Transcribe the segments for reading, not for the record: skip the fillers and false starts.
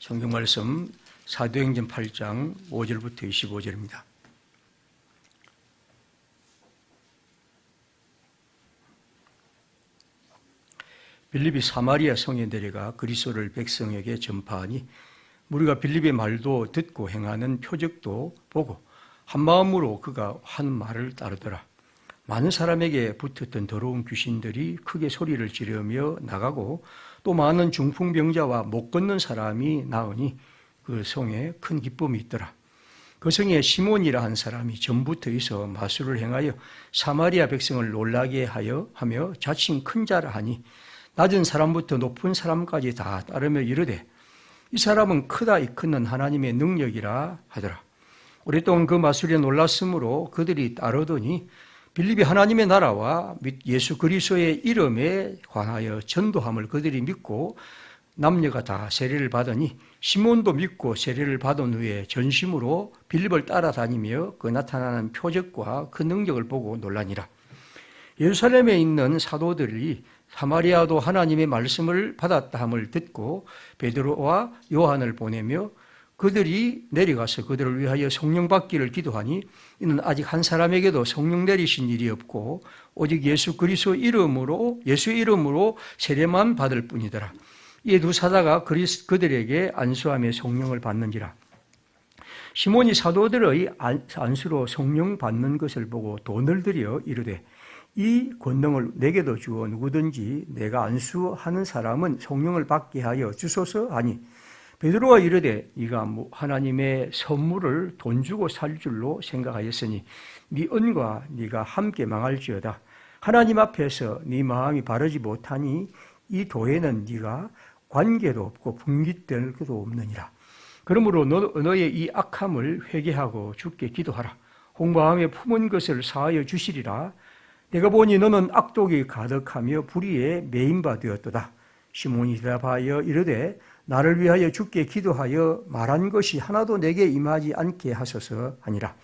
성경 말씀 사도행전 8장 5절부터 25절입니다. 빌립이 사마리아 성에 내려가 그리스도를 백성에게 전파하니 우리가 빌립의 말도 듣고 행하는 표적도 보고 한 마음으로 그가 한 말을 따르더라. 많은 사람에게 붙었던 더러운 귀신들이 크게 소리를 지르며 나가고 또 많은 중풍병자와 못 걷는 사람이 나으니 그 성에 큰 기쁨이 있더라. 그 성에 시몬이라 한 사람이 전부터 있어 마술을 행하여 사마리아 백성을 놀라게 하며 자칭 큰 자라 하니 낮은 사람부터 높은 사람까지 다 따르며 이르되 이 사람은 크다 이크는 하나님의 능력이라 하더라. 오랫동안 그 마술에 놀랐으므로 그들이 따르더니 빌립이 하나님의 나라와 예수 그리스도의 이름에 관하여 전도함을 그들이 믿고 남녀가 다 세례를 받으니 시몬도 믿고 세례를 받은 후에 전심으로 빌립을 따라다니며 그 나타나는 표적과 그 능력을 보고 놀라니라. 예루살렘에 있는 사도들이 사마리아도 하나님의 말씀을 받았다 함을 듣고 베드로와 요한을 보내며 그들이 내려가서 그들을 위하여 성령 받기를 기도하니 이는 아직 한 사람에게도 성령 내리신 일이 없고 오직 예수 그리스도 이름으로 예수의 이름으로 세례만 받을 뿐이더라. 이에 두 사자가 그들에게 안수하며 성령을 받는지라. 시몬이 사도들의 안수로 성령 받는 것을 보고 돈을 들여 이르되 이 권능을 내게도 주어 누구든지 내가 안수하는 사람은 성령을 받게 하여 주소서 하니 베드로가 이르되 네가 하나님의 선물을 돈 주고 살 줄로 생각하였으니 네 은과 네가 함께 망할지어다. 하나님 앞에서 네 마음이 바르지 못하니 이 도에는 네가 관계도 없고 분깃될 것도 없느니라. 그러므로 너의 이 악함을 회개하고 주께 기도하라. 홍보함에 품은 것을 사하여 주시리라. 내가 보니 너는 악독이 가득하며 불의에 매인바 되었도다. 시몬이 대답하여 이르되 나를 위하여 주께 기도하여 말한 것이 하나도 내게 임하지 않게 하소서 하니라.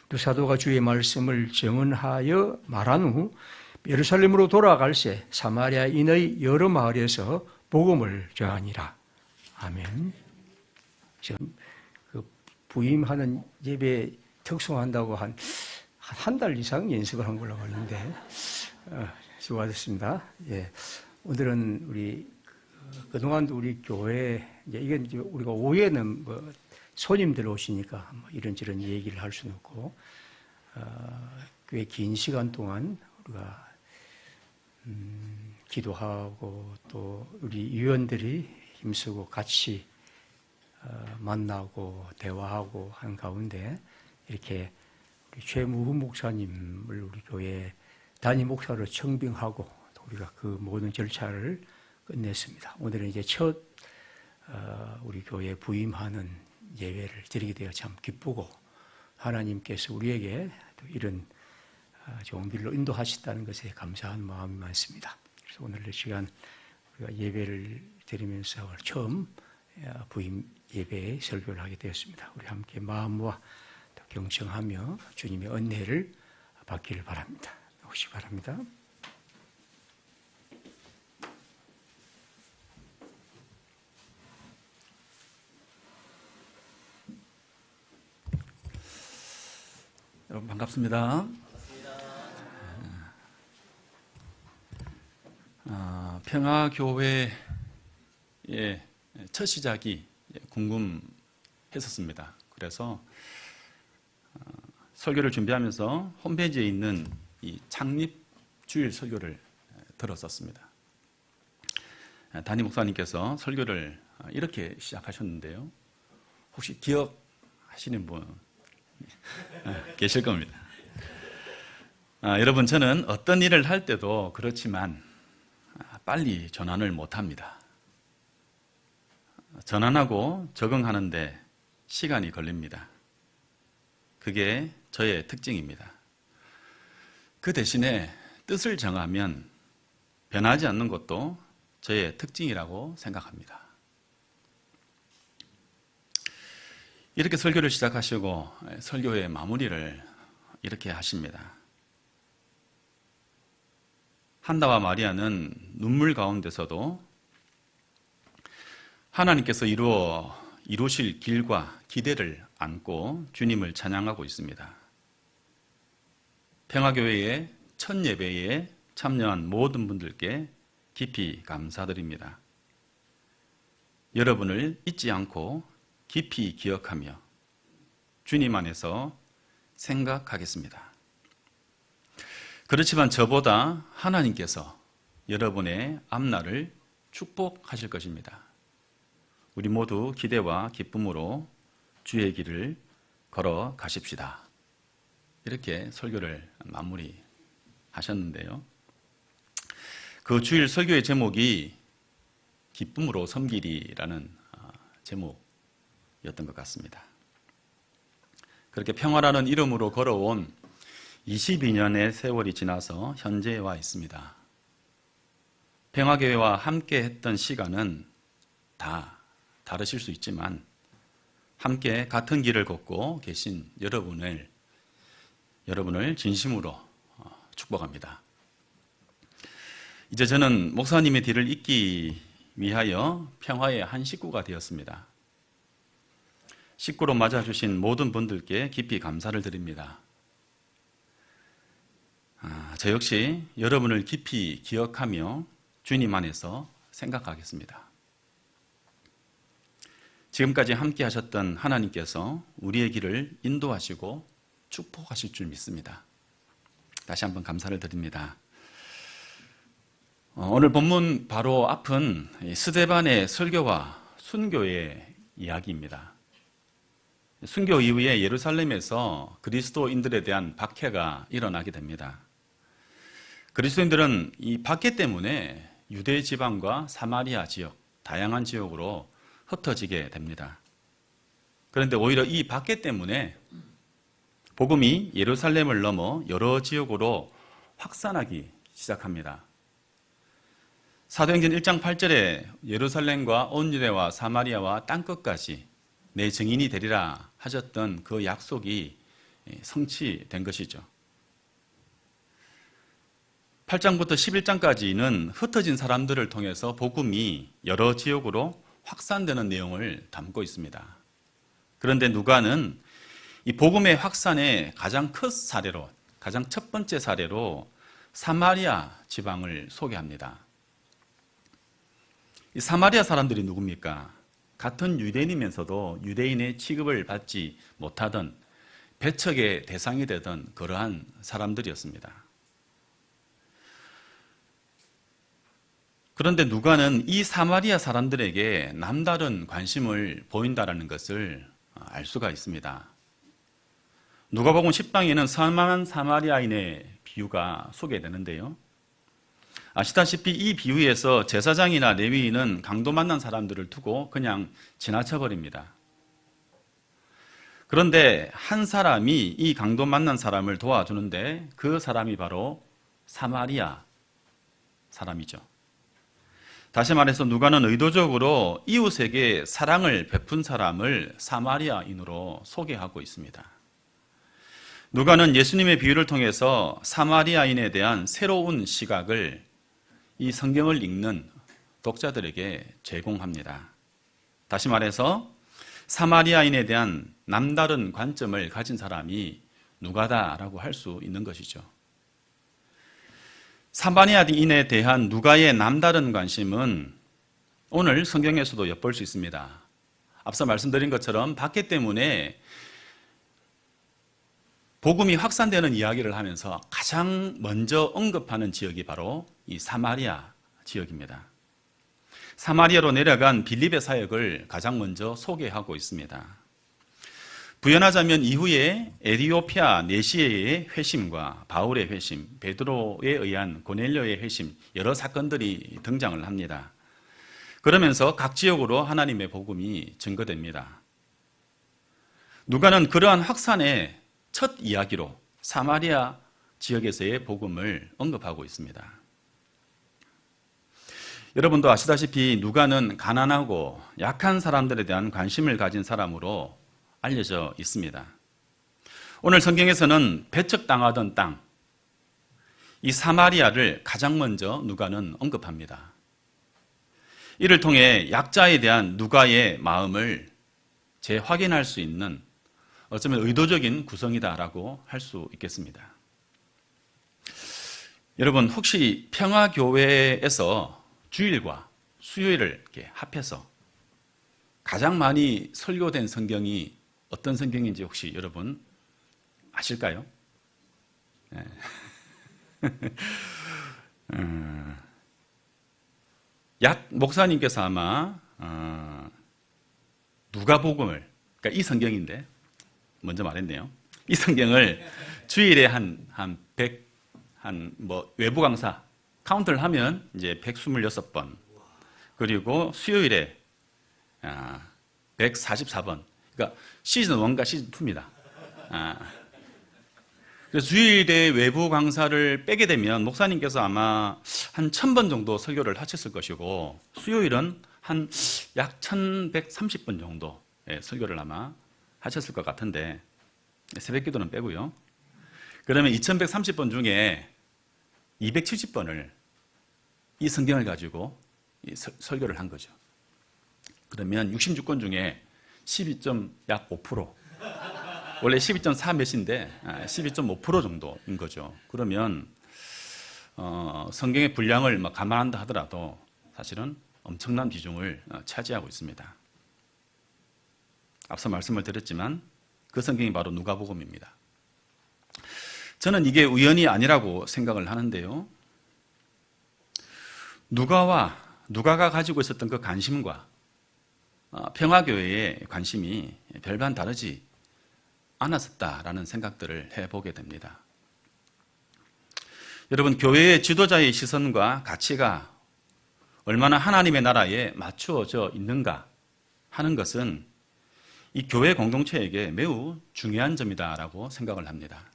두 사도가 주의 말씀을 증언하여 말한 후 예루살렘으로 돌아갈새 사마리아인의 여러 마을에서 복음을 전하니라. 아멘. 지금 그 부임하는 예배 특송한다고 한 달 이상 연습을 한 걸로 아는데 수고하셨습니다. 예. 오늘은 우리 그동안도 우리 교회 이게 우리가 오후에는 뭐 손님들 오시니까 뭐 이런저런 얘기를 할 수는 없고 꽤 긴 시간 동안 우리가 기도하고 또 우리 위원들이 힘쓰고 같이 만나고 대화하고 한 가운데 이렇게 우리 최무훈 목사님을 우리 교회 담임 목사로 청빙하고 우리가 그 모든 절차를 끝냈습니다. 오늘은 이제 첫 우리 교회 부임하는 예배를 드리게 되어 참 기쁘고 하나님께서 우리에게 또 이런 좋은 길로 인도하셨다는 것에 감사한 마음이 많습니다. 그래서 오늘 이 시간 우리가 예배를 드리면서 처음 부임 예배에 설교를 하게 되었습니다. 우리 함께 마음과 경청하며 주님의 은혜를 받기를 바랍니다. 오시기 바랍니다. 여러분 반갑습니다. 평화교회의 첫 시작이 궁금했었습니다. 그래서 설교를 준비하면서 홈페이지에 있는 이 창립주일 설교를 들었었습니다. 담임 목사님께서 설교를 이렇게 시작하셨는데요. 혹시 기억하시는 분 계실 겁니다. 여러분, 저는 어떤 일을 할 때도 그렇지만 빨리 전환을 못합니다. 전환하고 적응하는데 시간이 걸립니다. 그게 저의 특징입니다. 그 대신에 뜻을 정하면 변하지 않는 것도 저의 특징이라고 생각합니다. 이렇게 설교를 시작하시고 설교의 마무리를 이렇게 하십니다. 한나와 마리아는 눈물 가운데서도 하나님께서 이루실 길과 기대를 안고 주님을 찬양하고 있습니다. 평화교회의 첫 예배에 참여한 모든 분들께 깊이 감사드립니다. 여러분을 잊지 않고 깊이 기억하며 주님 안에서 생각하겠습니다. 그렇지만 저보다 하나님께서 여러분의 앞날을 축복하실 것입니다. 우리 모두 기대와 기쁨으로 주의 길을 걸어 가십시다. 이렇게 설교를 마무리하셨는데요. 그 주일 설교의 제목이 기쁨으로 섬기리라는 제목이었던 것 같습니다. 그렇게 평화라는 이름으로 걸어온 22년의 세월이 지나서 현재에 와 있습니다. 평화교회와 함께 했던 시간은 다 다르실 수 있지만 함께 같은 길을 걷고 계신 여러분을 진심으로 축복합니다. 이제 저는 목사님의 뒤를 잇기 위하여 평화의 한 식구가 되었습니다. 식구로 맞아주신 모든 분들께 깊이 감사를 드립니다. 저 역시 여러분을 깊이 기억하며 주님 안에서 생각하겠습니다. 지금까지 함께 하셨던 하나님께서 우리의 길을 인도하시고 축복하실 줄 믿습니다. 다시 한번 감사를 드립니다. 오늘 본문 바로 앞은 스데반의 설교와 순교의 이야기입니다. 순교 이후에 예루살렘에서 그리스도인들에 대한 박해가 일어나게 됩니다. 그리스도인들은 이 박해 때문에 유대 지방과 사마리아 지역, 다양한 지역으로 흩어지게 됩니다. 그런데 오히려 이 박해 때문에 복음이 예루살렘을 넘어 여러 지역으로 확산하기 시작합니다. 사도행전 1장 8절에 예루살렘과 온 유대와 사마리아와 땅끝까지 내 증인이 되리라 하셨던 그 약속이 성취된 것이죠. 8장부터 11장까지는 흩어진 사람들을 통해서 복음이 여러 지역으로 확산되는 내용을 담고 있습니다. 그런데 누가는 이 복음의 확산의 가장 큰 사례로, 가장 첫 번째 사례로 사마리아 지방을 소개합니다. 이 사마리아 사람들이 누굽니까? 같은 유대인이면서도 유대인의 취급을 받지 못하던 배척의 대상이 되던 그러한 사람들이었습니다. 그런데 누가는 이 사마리아 사람들에게 남다른 관심을 보인다는 것을 알 수가 있습니다. 누가복음 10장에는 선한 사마리아인의 비유가 소개되는데요. 아시다시피 이 비유에서 제사장이나 레위인은 강도 만난 사람들을 두고 그냥 지나쳐버립니다. 그런데 한 사람이 이 강도 만난 사람을 도와주는데 그 사람이 바로 사마리아 사람이죠. 다시 말해서 누가는 의도적으로 이웃에게 사랑을 베푼 사람을 사마리아인으로 소개하고 있습니다. 누가는 예수님의 비유를 통해서 사마리아인에 대한 새로운 시각을 이 성경을 읽는 독자들에게 제공합니다. 다시 말해서 사마리아인에 대한 남다른 관점을 가진 사람이 누가다라고 할 수 있는 것이죠. 사마리아인에 대한 누가의 남다른 관심은 오늘 성경에서도 엿볼 수 있습니다. 앞서 말씀드린 것처럼 박해 때문에 복음이 확산되는 이야기를 하면서 가장 먼저 언급하는 지역이 바로 이 사마리아 지역입니다. 사마리아로 내려간 빌립의 사역을 가장 먼저 소개하고 있습니다. 부연하자면 이후에 에디오피아 네시에의 회심과 바울의 회심, 베드로에 의한 고넬료의 회심, 여러 사건들이 등장을 합니다. 그러면서 각 지역으로 하나님의 복음이 증거됩니다. 누가는 그러한 확산의 첫 이야기로 사마리아 지역에서의 복음을 언급하고 있습니다. 여러분도 아시다시피 누가는 가난하고 약한 사람들에 대한 관심을 가진 사람으로 알려져 있습니다. 오늘 성경에서는 배척당하던 땅, 이 사마리아를 가장 먼저 누가는 언급합니다. 이를 통해 약자에 대한 누가의 마음을 재확인할 수 있는 어쩌면 의도적인 구성이다라고 할 수 있겠습니다. 여러분, 혹시 평화교회에서 주일과 수요일을 이렇게 합해서 가장 많이 설교된 성경이 어떤 성경인지 혹시 여러분 아실까요? 네. 약 목사님께서 아마 누가복음을, 그러니까 이 성경인데 먼저 말했네요. 이 성경을 주일에 외부 강사 카운트를 하면 이제 126번, 그리고 수요일에 144번. 그러니까 시즌 1과 시즌 2입니다. 그래서 주일에 외부 강사를 빼게 되면 목사님께서 아마 한 1000번 정도 설교를 하셨을 것이고, 수요일은 한 약 1130번 정도 설교를 아마 하셨을 것 같은데, 새벽 기도는 빼고요. 그러면 2130번 중에 270번을 이 성경을 가지고 설교를 한 거죠. 그러면 66권 중에 12.5%, 원래 12.4 몇인데 12.5% 정도인 거죠. 그러면 성경의 분량을 감안한다 하더라도 사실은 엄청난 비중을 차지하고 있습니다. 앞서 말씀을 드렸지만 그 성경이 바로 누가복음입니다. 저는 이게 우연이 아니라고 생각을 하는데요. 누가가 가지고 있었던 그 관심과 평화교회의 관심이 별반 다르지 않았었다라는 생각들을 해보게 됩니다. 여러분, 교회의 지도자의 시선과 가치가 얼마나 하나님의 나라에 맞추어져 있는가 하는 것은 이 교회 공동체에게 매우 중요한 점이다라고 생각을 합니다.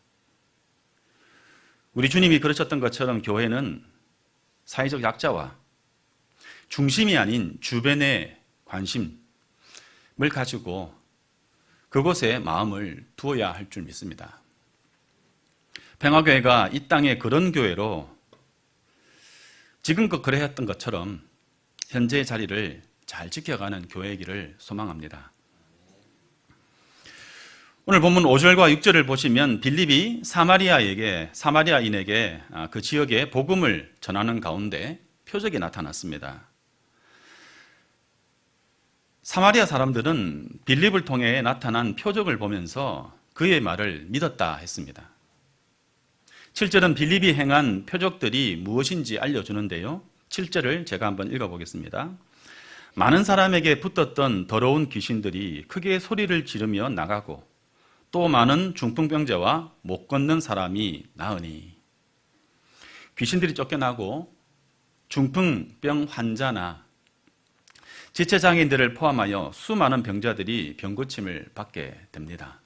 우리 주님이 그러셨던 것처럼 교회는 사회적 약자와 중심이 아닌 주변의 관심을 가지고 그곳에 마음을 두어야 할 줄 믿습니다. 평화교회가 이 땅의 그런 교회로 지금껏 그래왔던 것처럼 현재의 자리를 잘 지켜가는 교회이기를 소망합니다. 오늘 본문 5절과 6절을 보시면 빌립이 사마리아인에게 그 지역에 복음을 전하는 가운데 표적이 나타났습니다. 사마리아 사람들은 빌립을 통해 나타난 표적을 보면서 그의 말을 믿었다 했습니다. 7절은 빌립이 행한 표적들이 무엇인지 알려주는데요. 7절을 제가 한번 읽어보겠습니다. 많은 사람에게 붙었던 더러운 귀신들이 크게 소리를 지르며 나가고 또 많은 중풍병자와 못 걷는 사람이 나으니, 귀신들이 쫓겨나고 중풍병 환자나 지체장애인들을 포함하여 수많은 병자들이 병고침을 받게 됩니다.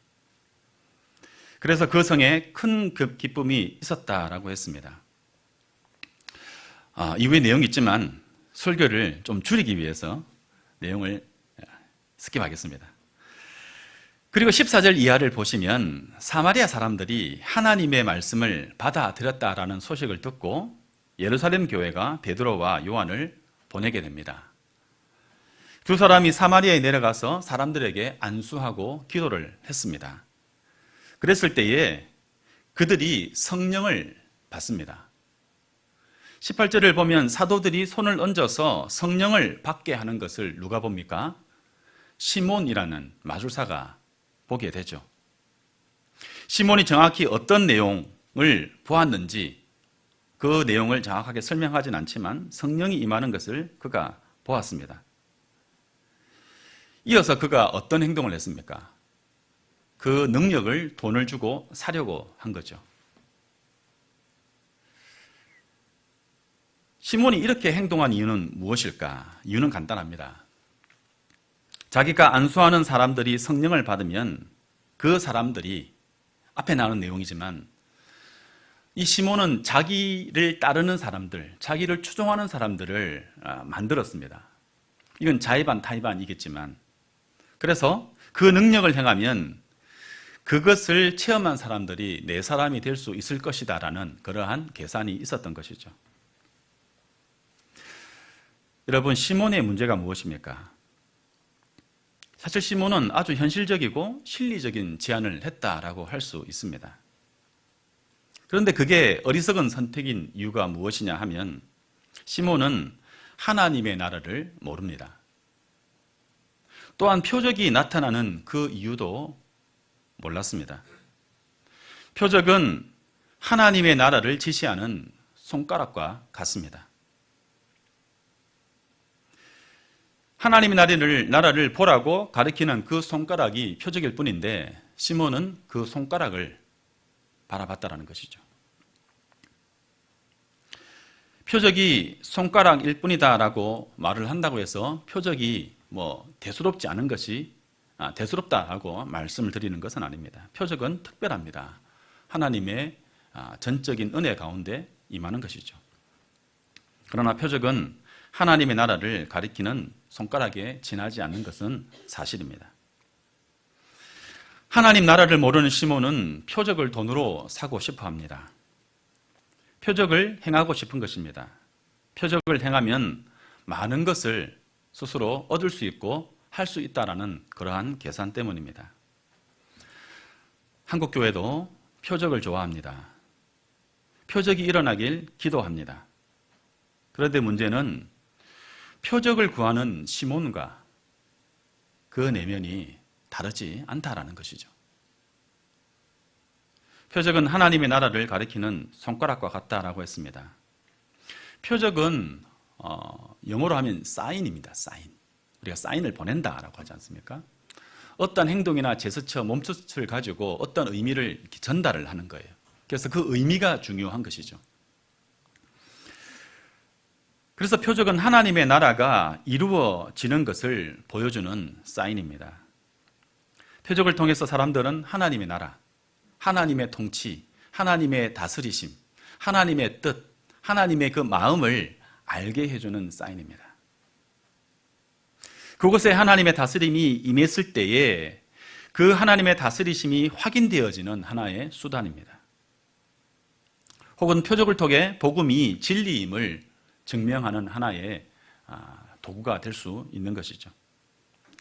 그래서 그 성에 큰 기쁨이 있었다라고 했습니다. 이후에 내용이 있지만 설교를 좀 줄이기 위해서 내용을 스킵하겠습니다. 그리고 14절 이하를 보시면 사마리아 사람들이 하나님의 말씀을 받아들였다라는 소식을 듣고 예루살렘 교회가 베드로와 요한을 보내게 됩니다. 두 사람이 사마리아에 내려가서 사람들에게 안수하고 기도를 했습니다. 그랬을 때에 그들이 성령을 받습니다. 18절을 보면 사도들이 손을 얹어서 성령을 받게 하는 것을 누가 봅니까? 시몬이라는 마술사가 보게 되죠. 시몬이 정확히 어떤 내용을 보았는지 그 내용을 정확하게 설명하진 않지만 성령이 임하는 것을 그가 보았습니다. 이어서 그가 어떤 행동을 했습니까? 그 능력을 돈을 주고 사려고 한 거죠. 시몬이 이렇게 행동한 이유는 무엇일까? 이유는 간단합니다. 자기가 안수하는 사람들이 성령을 받으면 그 사람들이, 앞에 나오는 내용이지만 이 시몬은 자기를 따르는 사람들, 자기를 추종하는 사람들을 만들었습니다. 이건 자의반 타의반이겠지만, 그래서 그 능력을 행하면 그것을 체험한 사람들이 내 사람이 될 수 있을 것이다라는 그러한 계산이 있었던 것이죠. 여러분, 시몬의 문제가 무엇입니까? 사실 시몬은 아주 현실적이고 실리적인 제안을 했다라고 할 수 있습니다. 그런데 그게 어리석은 선택인 이유가 무엇이냐 하면 시몬은 하나님의 나라를 모릅니다. 또한 표적이 나타나는 그 이유도 몰랐습니다. 표적은 하나님의 나라를 지시하는 손가락과 같습니다. 하나님의 나라를 보라고 가리키는 그 손가락이 표적일 뿐인데 시몬은 그 손가락을 바라봤다라는 것이죠. 표적이 손가락일 뿐이다라고 말을 한다고 해서 표적이 대수롭지 않은 것이 대수롭다라고 말씀을 드리는 것은 아닙니다. 표적은 특별합니다. 하나님의 전적인 은혜 가운데 임하는 것이죠. 그러나 표적은 하나님의 나라를 가리키는 손가락에 지나지 않는 것은 사실입니다. 하나님 나라를 모르는 시몬은 표적을 돈으로 사고 싶어 합니다. 표적을 행하고 싶은 것입니다. 표적을 행하면 많은 것을 스스로 얻을 수 있고 할 수 있다라는 그러한 계산 때문입니다. 한국교회도 표적을 좋아합니다. 표적이 일어나길 기도합니다. 그런데 문제는 표적을 구하는 시몬과 그 내면이 다르지 않다라는 것이죠. 표적은 하나님의 나라를 가리키는 손가락과 같다라고 했습니다. 표적은 영어로 하면 사인입니다. 사인. 우리가 사인을 보낸다라고 하지 않습니까? 어떤 행동이나 제스처, 몸짓을 가지고 어떤 의미를 전달을 하는 거예요. 그래서 그 의미가 중요한 것이죠. 그래서 표적은 하나님의 나라가 이루어지는 것을 보여주는 사인입니다. 표적을 통해서 사람들은 하나님의 나라, 하나님의 통치, 하나님의 다스리심, 하나님의 뜻, 하나님의 그 마음을 알게 해주는 사인입니다. 그곳에 하나님의 다스림이 임했을 때에 그 하나님의 다스리심이 확인되어지는 하나의 수단입니다. 혹은 표적을 통해 복음이 진리임을 증명하는 하나의 도구가 될 수 있는 것이죠.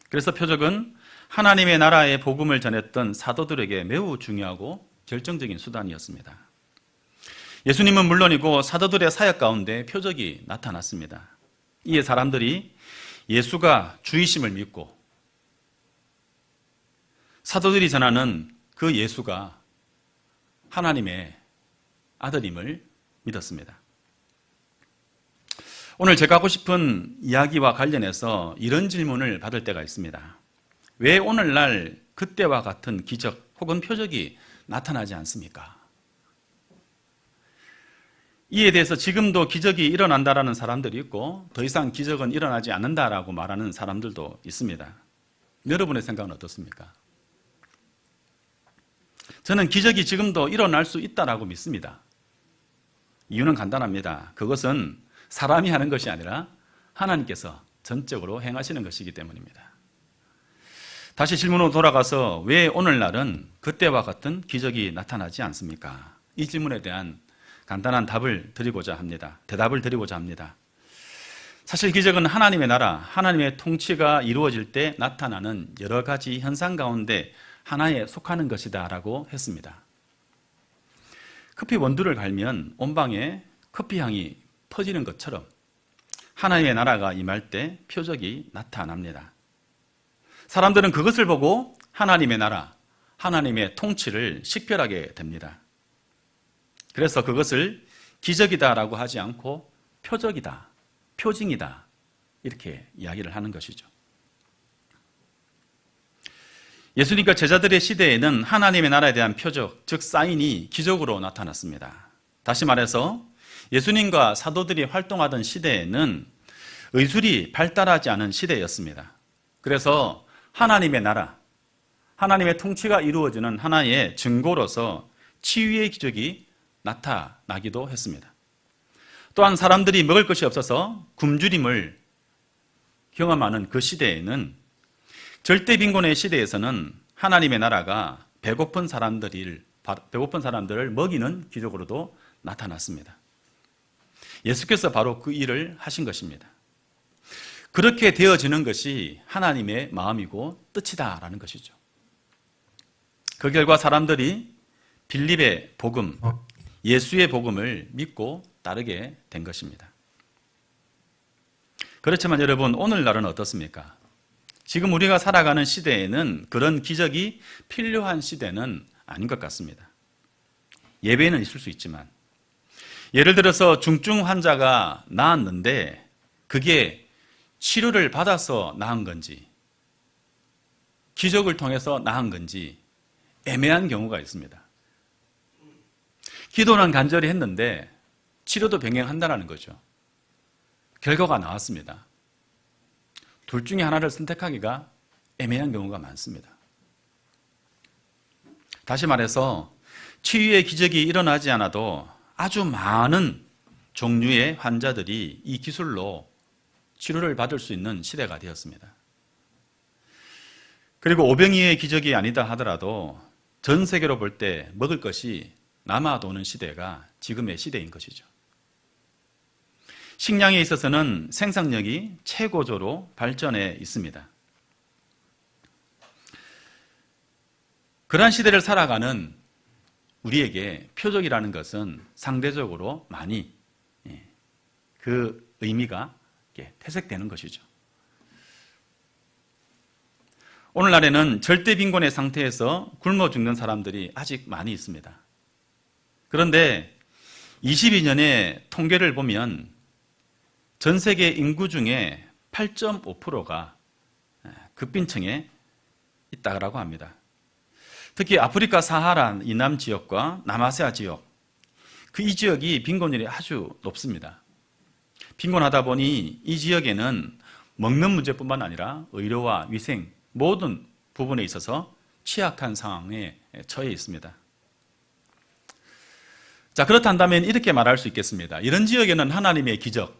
그래서 표적은 하나님의 나라의 복음을 전했던 사도들에게 매우 중요하고 결정적인 수단이었습니다. 예수님은 물론이고 사도들의 사역 가운데 표적이 나타났습니다. 이에 사람들이 예수가 주이심을 믿고 사도들이 전하는 그 예수가 하나님의 아들임을 믿었습니다. 오늘 제가 하고 싶은 이야기와 관련해서 이런 질문을 받을 때가 있습니다. 왜 오늘날 그때와 같은 기적 혹은 표적이 나타나지 않습니까? 이에 대해서 지금도 기적이 일어난다라는 사람들이 있고 더 이상 기적은 일어나지 않는다라고 말하는 사람들도 있습니다. 여러분의 생각은 어떻습니까? 저는 기적이 지금도 일어날 수 있다라고 믿습니다. 이유는 간단합니다. 그것은 사람이 하는 것이 아니라 하나님께서 전적으로 행하시는 것이기 때문입니다. 다시 질문으로 돌아가서 왜 오늘날은 그때와 같은 기적이 나타나지 않습니까? 이 질문에 대한 간단한 답을 드리고자 합니다. 대답을 드리고자 합니다. 사실 기적은 하나님의 나라, 하나님의 통치가 이루어질 때 나타나는 여러 가지 현상 가운데 하나에 속하는 것이다라고 했습니다. 커피 원두를 갈면 온 방에 커피 향이 퍼지는 것처럼 하나님의 나라가 임할 때 표적이 나타납니다. 사람들은 그것을 보고 하나님의 나라, 하나님의 통치를 식별하게 됩니다. 그래서 그것을 기적이다라고 하지 않고 표적이다, 표징이다 이렇게 이야기를 하는 것이죠. 예수님과 제자들의 시대에는 하나님의 나라에 대한 표적, 즉 사인이 기적으로 나타났습니다. 다시 말해서 예수님과 사도들이 활동하던 시대에는 의술이 발달하지 않은 시대였습니다. 그래서 하나님의 나라, 하나님의 통치가 이루어지는 하나의 증거로서 치유의 기적이 나타나기도 했습니다. 또한 사람들이 먹을 것이 없어서 굶주림을 경험하는 그 시대에는 절대 빈곤의 시대에서는 하나님의 나라가 배고픈 사람들을 먹이는 기적으로도 나타났습니다. 예수께서 바로 그 일을 하신 것입니다. 그렇게 되어지는 것이 하나님의 마음이고 뜻이다라는 것이죠. 그 결과 사람들이 빌립의 복음, 예수의 복음을 믿고 따르게 된 것입니다. 그렇지만 여러분, 오늘날은 어떻습니까? 지금 우리가 살아가는 시대에는 그런 기적이 필요한 시대는 아닌 것 같습니다. 예배는 있을 수 있지만, 예를 들어서 중증 환자가 나았는데 그게 치료를 받아서 나은 건지 기적을 통해서 나은 건지 애매한 경우가 있습니다. 기도는 간절히 했는데 치료도 병행한다는 거죠. 결과가 나왔습니다. 둘 중에 하나를 선택하기가 애매한 경우가 많습니다. 다시 말해서 치유의 기적이 일어나지 않아도 아주 많은 종류의 환자들이 이 기술로 치료를 받을 수 있는 시대가 되었습니다. 그리고 오병이의 기적이 아니다 하더라도 전 세계로 볼 때 먹을 것이 남아도는 시대가 지금의 시대인 것이죠. 식량에 있어서는 생산력이 최고조로 발전해 있습니다. 그러한 시대를 살아가는 우리에게 표적이라는 것은 상대적으로 많이 그 의미가 퇴색되는 것이죠. 오늘날에는 절대 빈곤의 상태에서 굶어 죽는 사람들이 아직 많이 있습니다. 그런데 22년의 통계를 보면 전 세계 인구 중에 8.5%가 극빈층에 있다고 합니다. 특히 아프리카 사하라 이남 지역과 남아시아 지역, 이 지역이 빈곤율이 아주 높습니다. 빈곤하다 보니 이 지역에는 먹는 문제뿐만 아니라 의료와 위생 모든 부분에 있어서 취약한 상황에 처해 있습니다. 자, 그렇다면 이렇게 말할 수 있겠습니다. 이런 지역에는 하나님의 기적,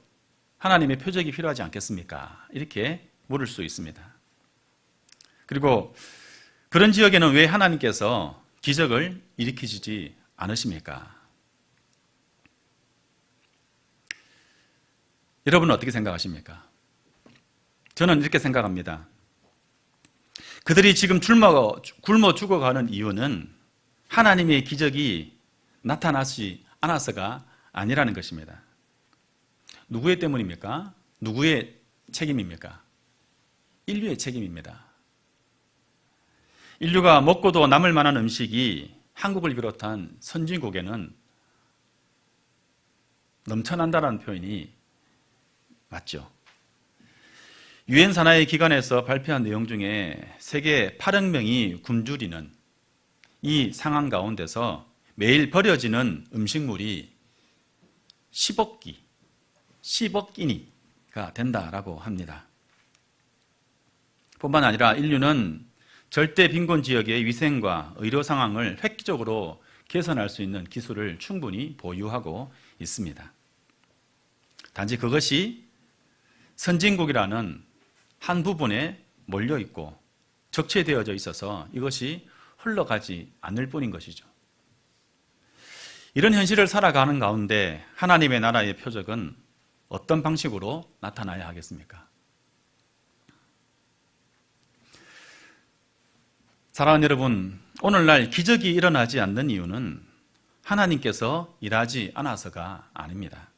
하나님의 표적이 필요하지 않겠습니까? 이렇게 물을 수 있습니다. 그리고 그런 지역에는 왜 하나님께서 기적을 일으키시지 않으십니까? 여러분은 어떻게 생각하십니까? 저는 이렇게 생각합니다. 그들이 지금 굶어 죽어가는 이유는 하나님의 기적이 나타나지 않아서가 아니라는 것입니다. 누구의 때문입니까? 누구의 책임입니까? 인류의 책임입니다. 인류가 먹고도 남을 만한 음식이 한국을 비롯한 선진국에는 넘쳐난다는 표현이 맞죠. 유엔 산하의 기관에서 발표한 내용 중에 세계 8억 명이 굶주리는 이 상황 가운데서 매일 버려지는 음식물이 10억 끼니가 된다라고 합니다. 뿐만 아니라 인류는 절대 빈곤 지역의 위생과 의료 상황을 획기적으로 개선할 수 있는 기술을 충분히 보유하고 있습니다. 단지 그것이 선진국이라는 한 부분에 몰려있고 적체되어져 있어서 이것이 흘러가지 않을 뿐인 것이죠. 이런 현실을 살아가는 가운데 하나님의 나라의 표적은 어떤 방식으로 나타나야 하겠습니까? 사랑하는 여러분, 오늘날 기적이 일어나지 않는 이유는 하나님께서 일하지 않아서가 아닙니다.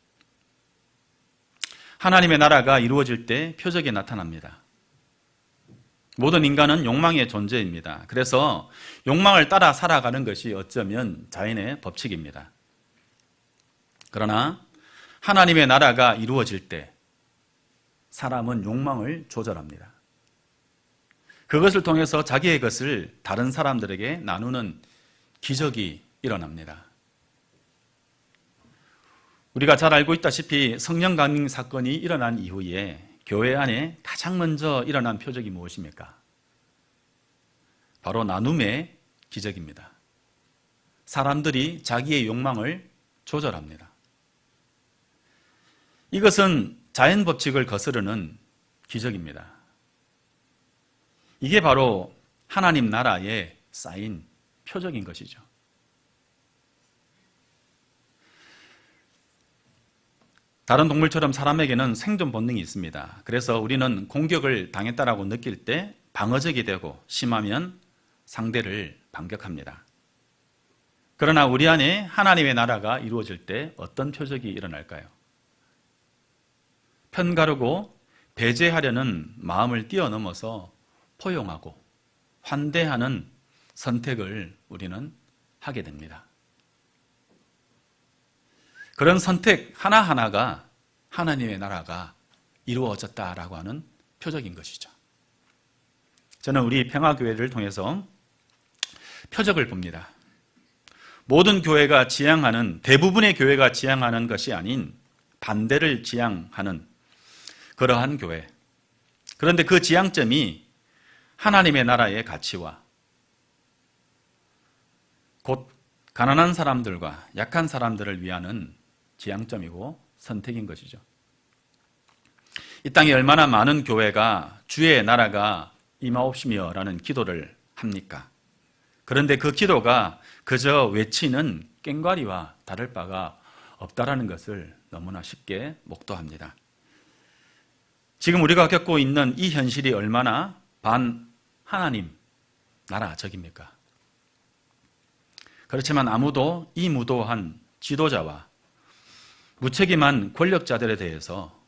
하나님의 나라가 이루어질 때 표적이 나타납니다. 모든 인간은 욕망의 존재입니다. 그래서 욕망을 따라 살아가는 것이 어쩌면 자연의 법칙입니다. 그러나 하나님의 나라가 이루어질 때 사람은 욕망을 조절합니다. 그것을 통해서 자기의 것을 다른 사람들에게 나누는 기적이 일어납니다. 우리가 잘 알고 있다시피 성령 강림 사건이 일어난 이후에 교회 안에 가장 먼저 일어난 표적이 무엇입니까? 바로 나눔의 기적입니다. 사람들이 자기의 욕망을 조절합니다. 이것은 자연 법칙을 거스르는 기적입니다. 이게 바로 하나님 나라에 쌓인 표적인 것이죠. 다른 동물처럼 사람에게는 생존 본능이 있습니다. 그래서 우리는 공격을 당했다라고 느낄 때 방어적이 되고 심하면 상대를 반격합니다. 그러나 우리 안에 하나님의 나라가 이루어질 때 어떤 표적이 일어날까요? 편가르고 배제하려는 마음을 뛰어넘어서 포용하고 환대하는 선택을 우리는 하게 됩니다. 그런 선택 하나하나가 하나님의 나라가 이루어졌다라고 하는 표적인 것이죠. 저는 우리 평화교회를 통해서 표적을 봅니다. 모든 교회가 지향하는, 대부분의 교회가 지향하는 것이 아닌 반대를 지향하는 그러한 교회. 그런데 그 지향점이 하나님의 나라의 가치와 곧 가난한 사람들과 약한 사람들을 위하는 지향점이고 선택인 것이죠. 이 땅에 얼마나 많은 교회가 주의 나라가 임하옵시며라는 기도를 합니까? 그런데 그 기도가 그저 외치는 꽹과리와 다를 바가 없다라는 것을 너무나 쉽게 목도합니다. 지금 우리가 겪고 있는 이 현실이 얼마나 반 하나님 나라적입니까? 그렇지만 아무도 이 무도한 지도자와 무책임한 권력자들에 대해서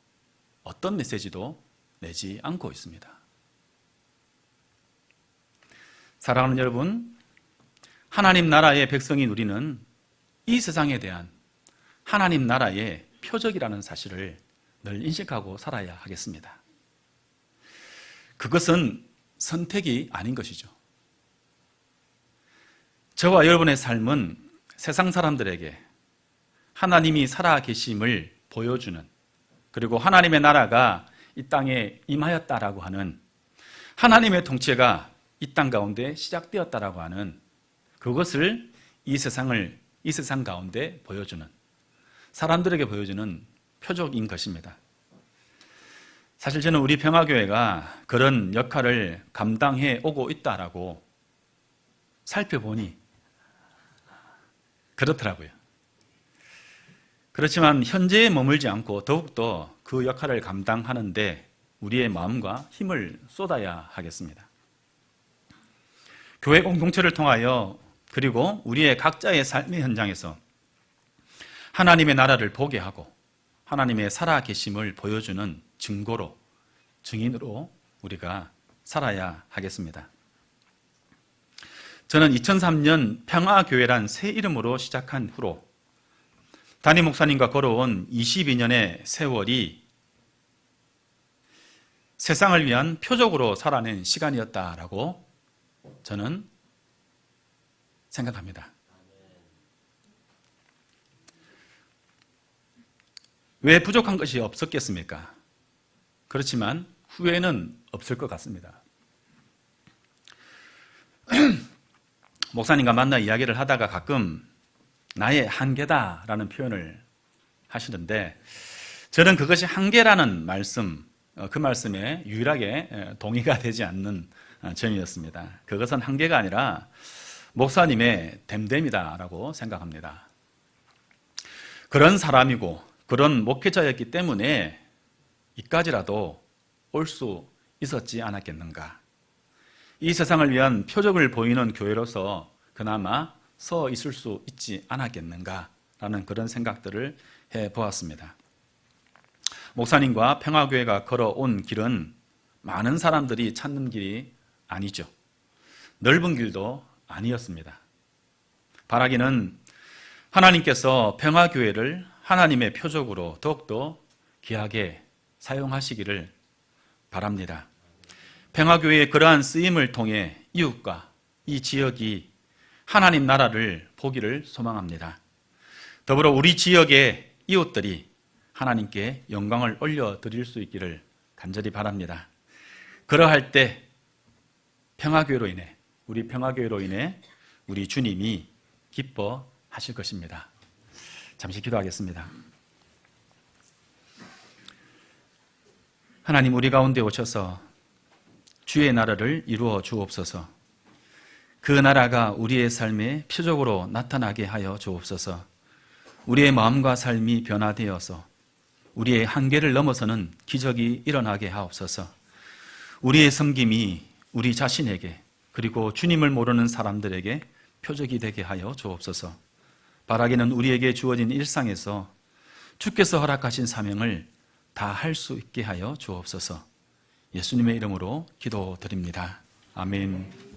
어떤 메시지도 내지 않고 있습니다. 사랑하는 여러분, 하나님 나라의 백성인 우리는 이 세상에 대한 하나님 나라의 표적이라는 사실을 늘 인식하고 살아야 하겠습니다. 그것은 선택이 아닌 것이죠. 저와 여러분의 삶은 세상 사람들에게 하나님이 살아계심을 보여주는, 그리고 하나님의 나라가 이 땅에 임하였다라고 하는, 하나님의 통치가 이 땅 가운데 시작되었다라고 하는 그것을 이 세상 가운데 보여주는, 사람들에게 보여주는 표적인 것입니다. 사실 저는 우리 평화교회가 그런 역할을 감당해 오고 있다라고 살펴보니 그렇더라고요. 그렇지만 현재에 머물지 않고 더욱더 그 역할을 감당하는데 우리의 마음과 힘을 쏟아야 하겠습니다. 교회 공동체를 통하여, 그리고 우리의 각자의 삶의 현장에서 하나님의 나라를 보게 하고 하나님의 살아계심을 보여주는 증거로, 증인으로 우리가 살아야 하겠습니다. 저는 2003년 평화교회란 새 이름으로 시작한 후로 담임 목사님과 걸어온 22년의 세월이 세상을 위한 표적으로 살아낸 시간이었다라고 저는 생각합니다. 왜 부족한 것이 없었겠습니까? 그렇지만 후회는 없을 것 같습니다. 목사님과 만나 이야기를 하다가 가끔 나의 한계다라는 표현을 하시는데, 저는 그것이 한계라는 말씀, 그 말씀에 유일하게 동의가 되지 않는 점이었습니다. 그것은 한계가 아니라 목사님의 됨됨이다라고 생각합니다. 그런 사람이고 그런 목회자였기 때문에 이까지라도 올 수 있었지 않았겠는가. 이 세상을 위한 표적을 보이는 교회로서 그나마 서 있을 수 있지 않았겠는가라는 그런 생각들을 해보았습니다. 목사님과 평화교회가 걸어온 길은 많은 사람들이 찾는 길이 아니죠. 넓은 길도 아니었습니다. 바라기는 하나님께서 평화교회를 하나님의 표적으로 더욱더 귀하게 사용하시기를 바랍니다. 평화교회의 그러한 쓰임을 통해 이웃과 이 지역이 하나님 나라를 보기를 소망합니다. 더불어 우리 지역의 이웃들이 하나님께 영광을 올려드릴 수 있기를 간절히 바랍니다. 그러할 때 평화교회로 인해, 우리 평화교회로 인해 우리 주님이 기뻐하실 것입니다. 잠시 기도하겠습니다. 하나님, 우리 가운데 오셔서 주의 나라를 이루어 주옵소서. 그 나라가 우리의 삶에 표적으로 나타나게 하여 주옵소서. 우리의 마음과 삶이 변화되어서 우리의 한계를 넘어서는 기적이 일어나게 하옵소서. 우리의 섬김이 우리 자신에게 그리고 주님을 모르는 사람들에게 표적이 되게 하여 주옵소서. 바라기는 우리에게 주어진 일상에서 주께서 허락하신 사명을 다 할 수 있게 하여 주옵소서. 예수님의 이름으로 기도드립니다. 아멘.